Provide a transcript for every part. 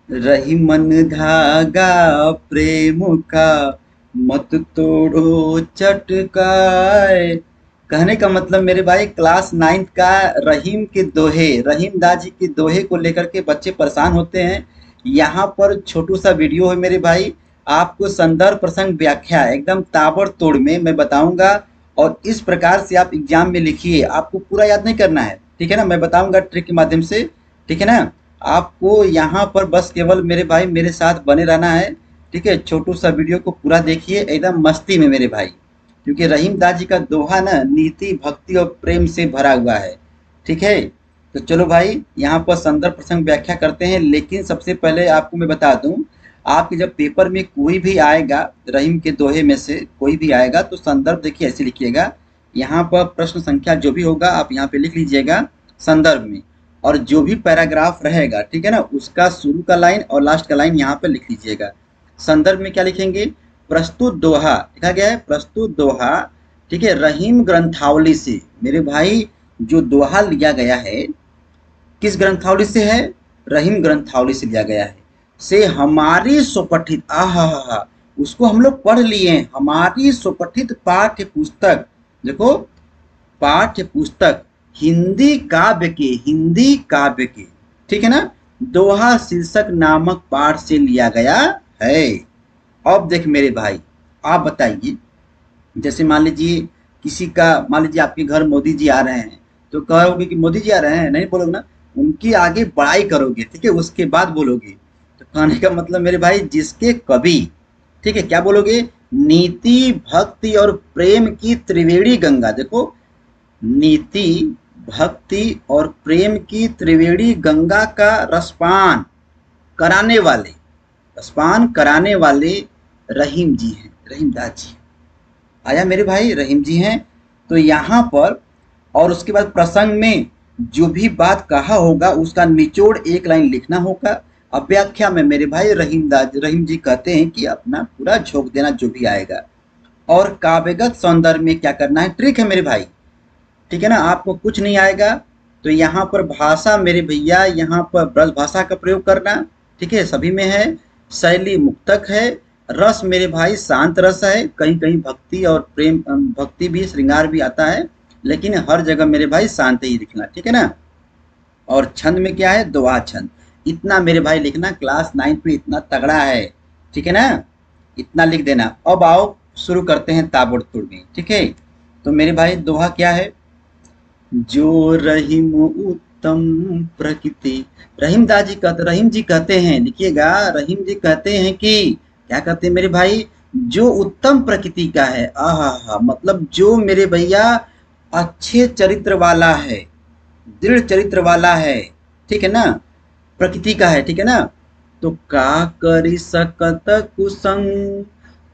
रही मन धागा प्रेम का, मत तोड़ो चटकाए। कहने का मतलब मेरे भाई क्लास नाइन्थ का रहीम के दोहे, रहीम दास जी के दोहे को लेकर के बच्चे परेशान होते हैं। यहाँ पर छोटू सा वीडियो है मेरे भाई, आपको संदर्भ प्रसंग व्याख्या एकदम ताबड़तोड़ में मैं बताऊंगा। और इस प्रकार से आप एग्जाम में लिखिए, आपको पूरा याद नहीं करना है, ठीक है ना, मैं बताऊंगा ट्रिक के माध्यम से, ठीक है ना। आपको यहाँ पर बस केवल मेरे भाई मेरे साथ बने रहना है, ठीक है। छोटू सा वीडियो को पूरा देखिए एकदम मस्ती में मेरे भाई, क्योंकि रहीम दास जी का दोहा ना नीति भक्ति और प्रेम से भरा हुआ है, ठीक है। तो चलो भाई यहाँ पर संदर्भ प्रसंग व्याख्या करते हैं, लेकिन सबसे पहले आपको मैं बता दूं, आपके जब पेपर में कोई भी आएगा रहीम के दोहे में से कोई भी आएगा तो संदर्भ देखिए ऐसे लिखिएगा। यहाँ पर प्रश्न संख्या जो भी होगा आप यहाँ पे लिख लीजिएगा संदर्भ में, और जो भी पैराग्राफ रहेगा, ठीक है ना, उसका शुरू का लाइन और लास्ट का लाइन यहाँ पे लिख लीजिएगा। संदर्भ में क्या लिखेंगे, प्रस्तुत दोहा लिखा गया है, प्रस्तुत दोहा, ठीक है, रहीम ग्रंथावली से। मेरे भाई जो दोहा लिया गया है किस ग्रंथावली से है, रहीम ग्रंथावली से लिया गया है। से हमारी सुपठित, आहा, उसको हम लोग पढ़ लिए हैं, हमारी सुपठित पाठ्य पुस्तक, देखो पाठ्य पुस्तक हिंदी काव्य के, ठीक है ना, दोहा शीर्षक नामक पाठ से लिया गया है। अब देख मेरे भाई, आप बताइए, जैसे मान लीजिए किसी का, मान लीजिए आपके घर मोदी जी आ रहे हैं, तो कहोगे कि मोदी जी आ रहे हैं, नहीं बोलोगे ना, उनकी आगे बड़ाई करोगे, ठीक है, उसके बाद बोलोगे। तो कहने का मतलब मेरे भाई जिसके कवि, ठीक है, क्या बोलोगे, नीति भक्ति और प्रेम की त्रिवेणी गंगा, देखो नीति भक्ति और प्रेम की त्रिवेणी गंगा का रसपान कराने वाले, रसपान कराने वाले रहीम जी हैं, रहीम दास जी आया मेरे भाई, रहीम जी हैं। तो यहाँ पर और उसके बाद प्रसंग में जो भी बात कहा होगा उसका निचोड़ एक लाइन लिखना होगा। अब व्याख्या में मेरे भाई रहीम जी कहते हैं कि अपना पूरा झोंक देना जो भी आएगा। और काव्यगत सौंदर्य में क्या करना है, ट्रिक है मेरे भाई, ठीक है ना, आपको कुछ नहीं आएगा तो यहाँ पर भाषा मेरे भैया, यहाँ पर ब्रज भाषा का प्रयोग करना, ठीक है, सभी में है। शैली मुक्तक है, रस मेरे भाई शांत रस है, कहीं कहीं भक्ति और प्रेम, भक्ति भी श्रृंगार भी आता है, लेकिन हर जगह मेरे भाई शांत ही लिखना, ठीक है ना। और छंद में क्या है, दोहा छंद, इतना मेरे भाई लिखना, क्लास नाइन्थ में इतना तगड़ा है, ठीक है ना, इतना लिख देना। अब आओ शुरू करते हैं ताबड़तोड़ में, ठीक है। तो मेरे भाई दोहा क्या है, जो रहीम उत्तम प्रकृति, रहीम जी कहते हैं, लिखिएगा, रहीम जी कहते हैं कि क्या कहते हैं मेरे भाई, जो उत्तम प्रकृति का है, आहा, मतलब जो मेरे भैया अच्छे चरित्र वाला है, दृढ़ चरित्र वाला है, ठीक है ना, प्रकृति का है, ठीक है ना। तो का करी सकत कुसंग,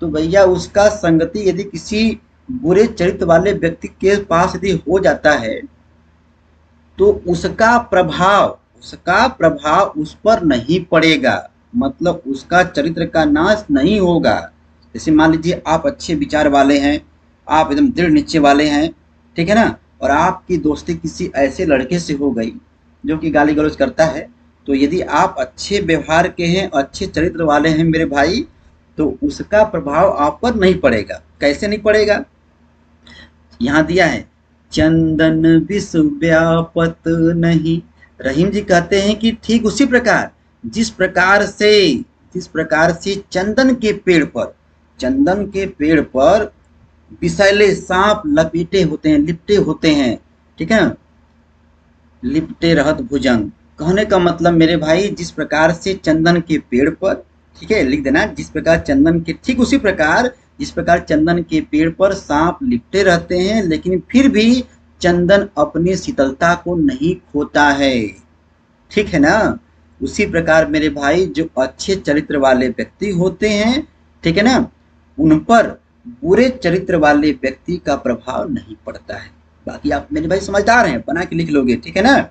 तो भैया उसका संगति यदि किसी बुरे चरित्र वाले व्यक्ति के पास यदि हो जाता है तो उसका प्रभाव उस पर नहीं पड़ेगा, मतलब उसका चरित्र का नाश नहीं होगा। जैसे मान लीजिए आप अच्छे विचार वाले हैं, आप एकदम दृढ़ निश्चय वाले हैं, ठीक है ना, और आपकी दोस्ती किसी ऐसे लड़के से हो गई जो कि गाली गलौज करता है, तो यदि आप अच्छे व्यवहार के हैं, अच्छे चरित्र वाले हैं मेरे भाई, तो उसका प्रभाव आप पर नहीं पड़ेगा। कैसे नहीं पड़ेगा, यहाँ दिया है, चंदन विष व्यापत नहीं। रहीम जी कहते हैं कि ठीक उसी प्रकार जिस प्रकार से चंदन के पेड़ पर विषैले सांप लिपटे होते हैं, ठीक है, लिपटे रहत भुजंग। कहने का मतलब मेरे भाई जिस प्रकार से चंदन के पेड़ पर, ठीक है, लिख देना, जिस प्रकार चंदन के, ठीक उसी प्रकार जिस प्रकार चंदन के पेड़ पर सांप लिपटे रहते हैं, लेकिन फिर भी चंदन अपनी शीतलता को नहीं खोता है, ठीक है ना। उसी प्रकार मेरे भाई जो अच्छे चरित्र वाले व्यक्ति होते हैं, ठीक है ना, उन पर बुरे चरित्र वाले व्यक्ति का प्रभाव नहीं पड़ता है। बाकी आप मेरे भाई समझदार हैं, बना के लिख लोगे, ठीक है ना।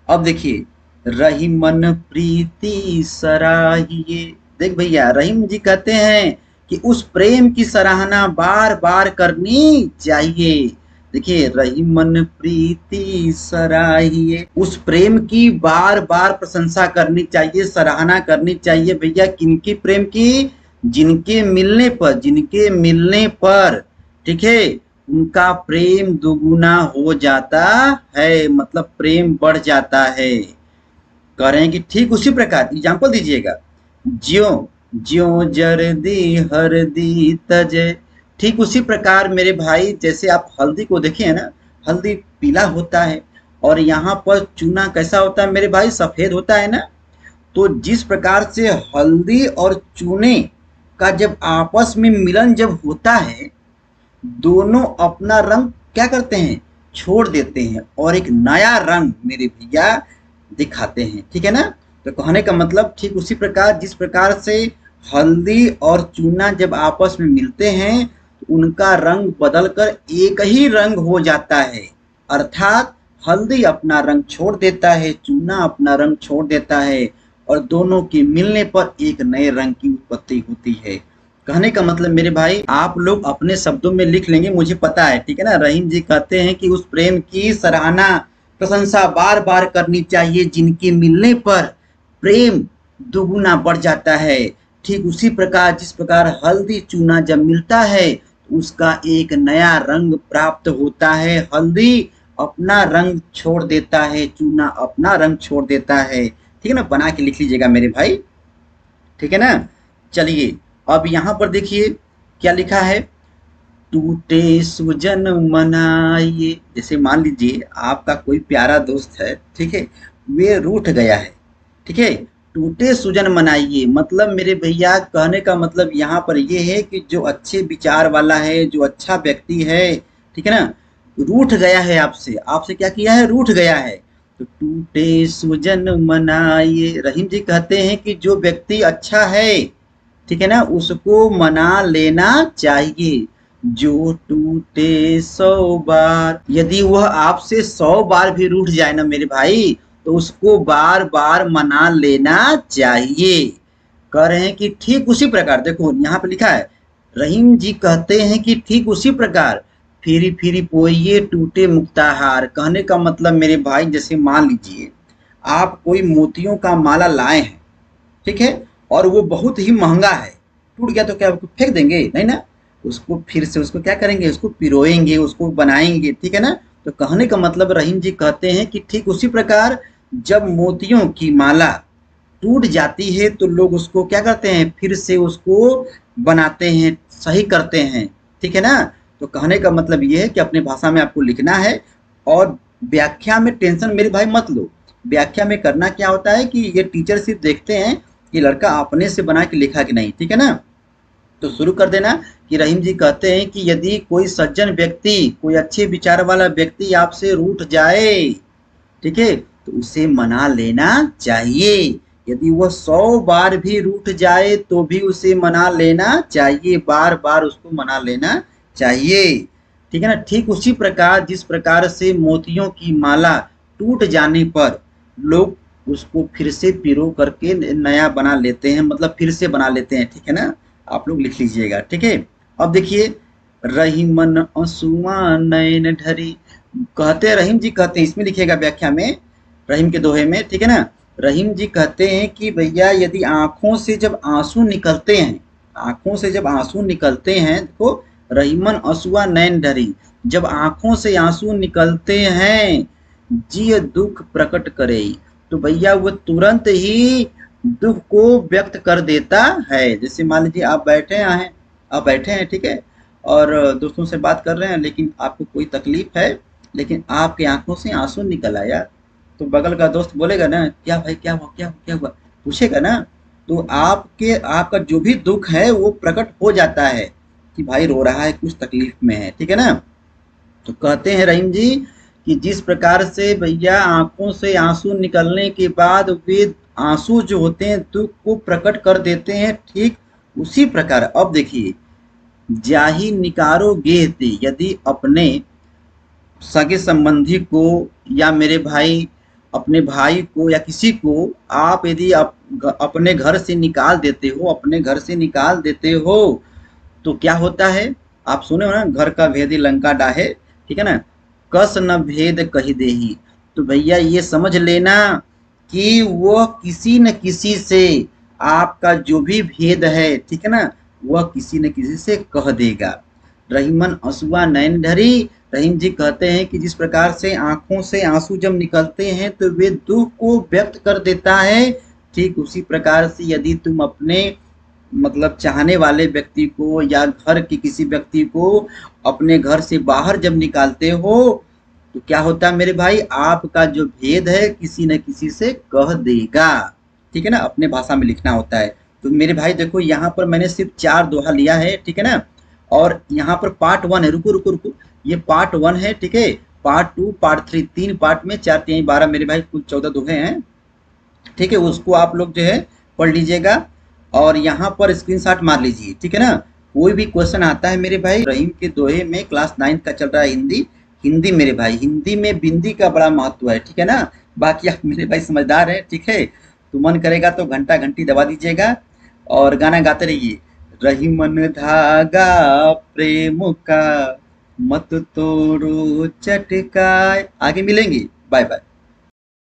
अब देखिए, रहीमन प्रीति सराहिए, देख भैया रहीम जी कहते हैं कि उस प्रेम की सराहना बार बार करनी चाहिए। देखिए, रही मन प्रीति सराहिए, उस प्रेम की बार बार प्रशंसा करनी चाहिए, सराहना करनी चाहिए भैया। किनकी प्रेम की? जिनके मिलने पर ठीक है, उनका प्रेम दुगुना हो जाता है, मतलब प्रेम बढ़ जाता है। कह रहे हैं कि ठीक उसी प्रकार एग्जाम्पल दीजिएगा, ज्यो ज्यो जरदी हरदी तजे, ठीक उसी प्रकार मेरे भाई, जैसे आप हल्दी को देखिए है ना, हल्दी पीला होता है और यहाँ पर चूना कैसा होता है मेरे भाई, सफेद होता है ना। तो जिस प्रकार से हल्दी और चूने का जब आपस में मिलन जब होता है, दोनों अपना रंग क्या करते हैं, छोड़ देते हैं और एक नया रंग मेरे भैया दिखाते हैं, ठीक है ना। तो कहने का मतलब ठीक उसी प्रकार, जिस प्रकार से हल्दी और चूना जब आपस में मिलते हैं तो उनका रंग बदलकर एक ही रंग हो जाता है, अर्थात हल्दी अपना रंग छोड़ देता है, चूना अपना रंग छोड़ देता है और दोनों के मिलने पर एक नए रंग की उत्पत्ति होती है। कहने का मतलब मेरे भाई, आप लोग अपने शब्दों में लिख लेंगे, मुझे पता है, ठीक है ना। रहीम जी कहते हैं कि उस प्रेम की सराहना प्रशंसा बार बार करनी चाहिए, जिनके मिलने पर प्रेम दुगुना बढ़ जाता है। ठीक उसी प्रकार जिस प्रकार हल्दी चूना जब मिलता है तो उसका एक नया रंग प्राप्त होता है। हल्दी अपना रंग छोड़ देता है, चूना अपना रंग छोड़ देता है, ठीक है ना। बना के लिख लीजिएगा मेरे भाई, ठीक है ना। चलिए अब यहाँ पर देखिए क्या लिखा है, टूटे सुजन मनाइए। जैसे मान लीजिए आपका कोई प्यारा दोस्त है, ठीक है, वे रूठ गया है, ठीक है। टूटे सुजन मनाइए मतलब मेरे भैया, कहने का मतलब यहाँ पर ये है कि जो अच्छे विचार वाला है, जो अच्छा व्यक्ति है, ठीक है ना, रूठ गया है आपसे, आपसे क्या किया है, रूठ गया है। तो टूटे सुजन मनाइए, रहीम जी कहते हैं कि जो व्यक्ति अच्छा है, ठीक है ना, उसको मना लेना चाहिए। जो टूटे 100 बार, यदि वह आपसे 100 बार भी रूठ जाए ना मेरे भाई, तो उसको बार बार मना लेना चाहिए। कह रहे हैं कि ठीक उसी प्रकार, देखो यहाँ पे लिखा है, रहीम जी कहते हैं कि ठीक उसी प्रकार फिरी फिरी पोइए टूटे मुक्ताहार। कहने का मतलब मेरे भाई, जैसे मान लीजिए आप कोई मोतियों का माला लाए हैं, ठीक है, और वो बहुत ही महंगा है, टूट गया तो क्या उसको फेंक देंगे, नहीं ना, उसको फिर से उसको क्या करेंगे, उसको पिरोएंगे, उसको बनाएंगे, ठीक है ना। तो कहने का मतलब रहीम जी कहते हैं कि ठीक उसी प्रकार जब मोतियों की माला टूट जाती है तो लोग उसको क्या करते हैं, फिर से उसको बनाते हैं, सही करते हैं, ठीक है ना। तो कहने का मतलब ये है कि अपने भाषा में आपको लिखना है और व्याख्या में टेंशन मेरे भाई मत लो। व्याख्या में करना क्या होता है कि ये टीचर सिर्फ देखते हैं कि लड़का अपने से बना के लिखा कि नहीं, ठीक है ना। तो शुरू कर देना कि रहीम जी कहते हैं कि यदि कोई सज्जन व्यक्ति, कोई अच्छे विचार वाला व्यक्ति आपसे रूठ जाए, ठीक है, तो उसे मना लेना चाहिए। यदि वह 100 बार भी रूठ जाए तो भी उसे मना लेना चाहिए, बार बार उसको मना लेना चाहिए, ठीक है ना। ठीक उसी प्रकार जिस प्रकार से मोतियों की माला टूट जाने पर लोग उसको फिर से पिरो करके नया बना लेते हैं, मतलब फिर से बना लेते हैं, ठीक है ना। आप लोग लिख लीजिएगा, ठीक है। अब देखिए, रही मन असुआ नैन ढरी, कहते रहीम जी कहते हैं, इसमें लिखिएगा व्याख्या में, रहीम के दोहे में, ठीक है ना। रहीम जी कहते हैं कि भैया यदि आंखों से जब आंसू निकलते हैं, आंखों से जब आंसू निकलते हैं, देखो, रहीमन असुआ नैन ढरी, जब आंखों से आंसू निकलते हैं, जिय दुख प्रकट करे, तो भैया वो तुरंत ही दुख को व्यक्त कर देता है। जैसे मान लीजिए आप बैठे हैं, ठीक है, और दोस्तों से बात कर रहे हैं, लेकिन आपको कोई तकलीफ है, लेकिन आपके आंखों से आंसू निकल आया, तो बगल का दोस्त बोलेगा ना, क्या भाई क्या हुआ, क्या हुआ, पूछेगा ना। तो आपका जो भी दुख है वो प्रकट हो जाता है कि भाई रो रहा है, कुछ तकलीफ में है, ठीक है ना। तो कहते हैं रहीम जी कि जिस प्रकार से भैया आंखों से आंसू निकलने के बाद वे आंसू जो होते हैं दुख को प्रकट कर देते हैं, ठीक उसी प्रकार अब देखिए, जाही निकारो गेहते, यदि अपने सगे संबंधी को या मेरे भाई अपने भाई को या किसी को आप यदि अपने घर से निकाल देते हो, अपने घर से निकाल देते हो, तो क्या होता है, आप सुने हो ना, घर का भेदी लंका डाहे, ठीक है ना। कस न भेद कही देही, तो भैया ये समझ लेना कि वो किसी न किसी से आपका जो भी भेद है, ठीक है ना, वह किसी न किसी से कह देगा। रहीमन आंसुआ नैन ढरी, रहीम जी कहते हैं कि जिस प्रकार से आंखों से आंसू जब निकलते हैं तो वे दुख को व्यक्त कर देता है, ठीक उसी प्रकार से यदि तुम अपने मतलब चाहने वाले व्यक्ति को या घर के किसी व्यक्ति को अपने घर से बाहर जब निकालते हो, तो क्या होता है मेरे भाई, आपका जो भेद है किसी न किसी से कह देगा। ठीक है ना, अपने भाषा में लिखना होता है। तो मेरे भाई देखो यहाँ पर मैंने सिर्फ 4 दोहा लिया है, ठीक है ना। और यहाँ पर पार्ट 1 है, रुको रुको रुको, ये पार्ट 1 है, ठीक है। पार्ट 2, पार्ट 3, 3 पार्ट में 4 3 12 मेरे भाई कुल 14 दोहे हैं, ठीक है। उसको आप लोग जो है पढ़ लीजिएगा और यहाँ पर स्क्रीनशॉट मार लीजिए, ठीक है ना। कोई भी क्वेश्चन आता है मेरे भाई, रहीम के दोहे में क्लास 9 का चल रहा है हिंदी, हिंदी मेरे भाई, हिंदी में बिंदी का बड़ा महत्व है, ठीक है ना। बाकी आप मेरे भाई समझदार है, ठीक है। तो मन करेगा तो घंटा घंटी दबा दीजिएगा और गाना गाते रहिए। रहीमन धागा प्रेम का, मत तोड़ो चटकाए। आगे मिलेंगे, बाय बाय।